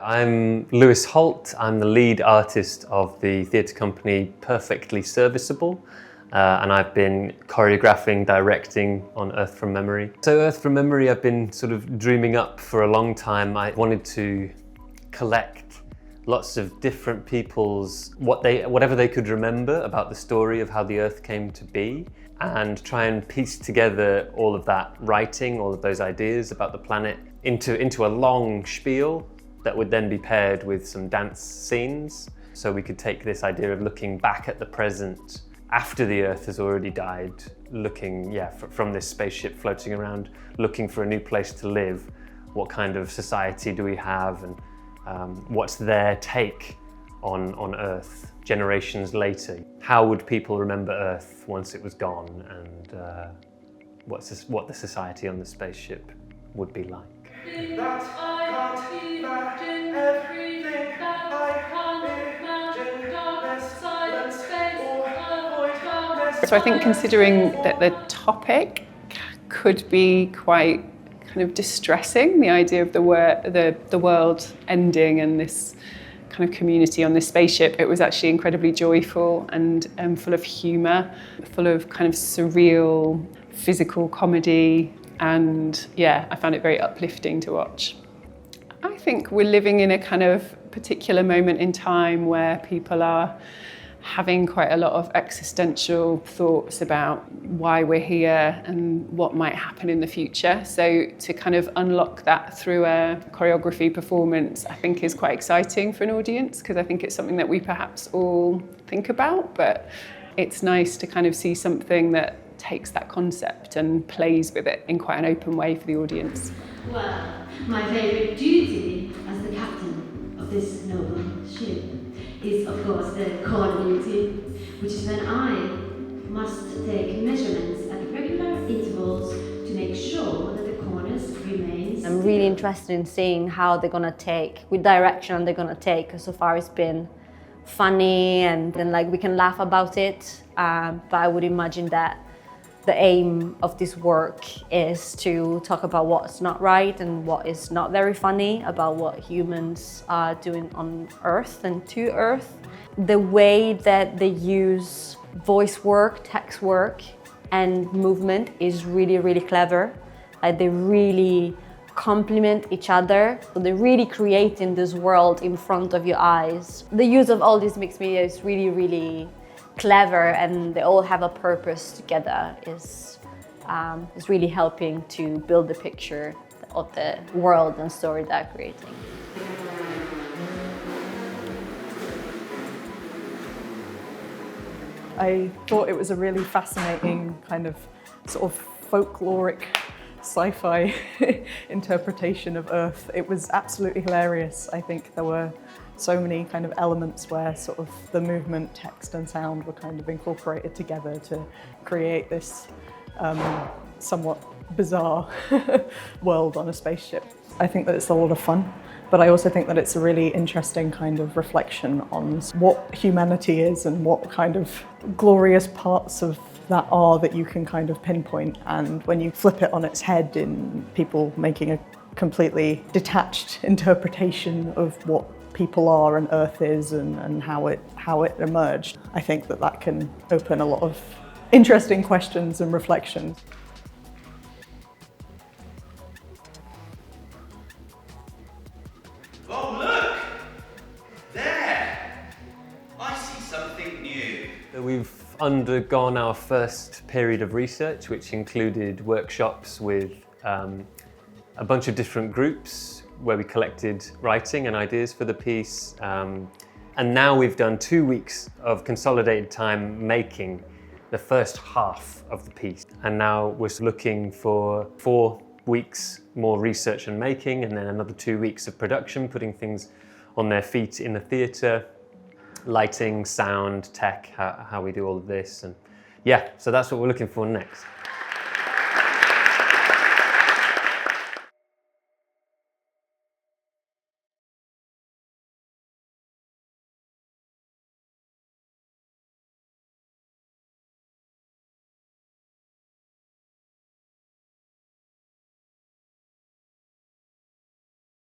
I'm Lewis Holt. I'm the lead artist of the theatre company Perfectly Serviceable, and I've been choreographing, directing on Earth from Memory. So Earth from Memory I've been sort of dreaming up for a long time. I wanted to collect lots of different people's, whatever they could remember about the story of how the Earth came to be, and try and piece together all of that writing, all of those ideas about the planet into a long spiel that would then be paired with some dance scenes. So we could take this idea of looking back at the present after the Earth has already died, looking from this spaceship floating around, looking for a new place to live. What kind of society do we have, and what's their take on Earth generations later? How would people remember Earth once it was gone, and what the society on the spaceship would be like? So I think considering that the topic could be quite kind of distressing, the idea of the world ending and this kind of community on this spaceship, it was actually incredibly joyful and full of humour, full of kind of surreal physical comedy, and I found it very uplifting to watch. I think we're living in a kind of particular moment in time where people are having quite a lot of existential thoughts about why we're here and what might happen in the future. So to kind of unlock that through a choreography performance, I think is quite exciting for an audience, because I think it's something that we perhaps all think about, but it's nice to kind of see something that takes that concept and plays with it in quite an open way for the audience. Well, my favourite duty as the captain of this noble ship is, of course, the corner duty, which is when I must take measurements at regular intervals to make sure that the corners remain. I'm really interested in seeing how they're gonna take, which direction they're gonna take, because so far it's been funny and then we can laugh about it, but I would imagine that the aim of this work is to talk about what's not right and what is not very funny about what humans are doing on Earth and to Earth. The way that they use voice work, text work, and movement is really, really clever. They really complement each other. So they're really creating this world in front of your eyes. The use of all these mixed media is really, really clever, and they all have a purpose together, is really helping to build the picture of the world and story they're creating. I thought it was a really fascinating kind of sort of folkloric sci-fi interpretation of Earth. It was absolutely hilarious. I think there were so many kind of elements where sort of the movement, text and sound were kind of incorporated together to create this somewhat bizarre world on a spaceship. I think that it's a lot of fun, but I also think that it's a really interesting kind of reflection on what humanity is and what kind of glorious parts of that are that you can kind of pinpoint. And when you flip it on its head in people making a completely detached interpretation of what people are and Earth is and how it emerged, I think that can open a lot of interesting questions and reflections. Oh look! There! I see something new. We've undergone our first period of research, which included workshops with a bunch of different groups where we collected writing and ideas for the piece. And now we've done 2 weeks of consolidated time making the first half of the piece. And now we're looking for 4 weeks more research and making, and then another 2 weeks of production, putting things on their feet in the theatre, lighting, sound, tech, how we do all of this. And so that's what we're looking for next.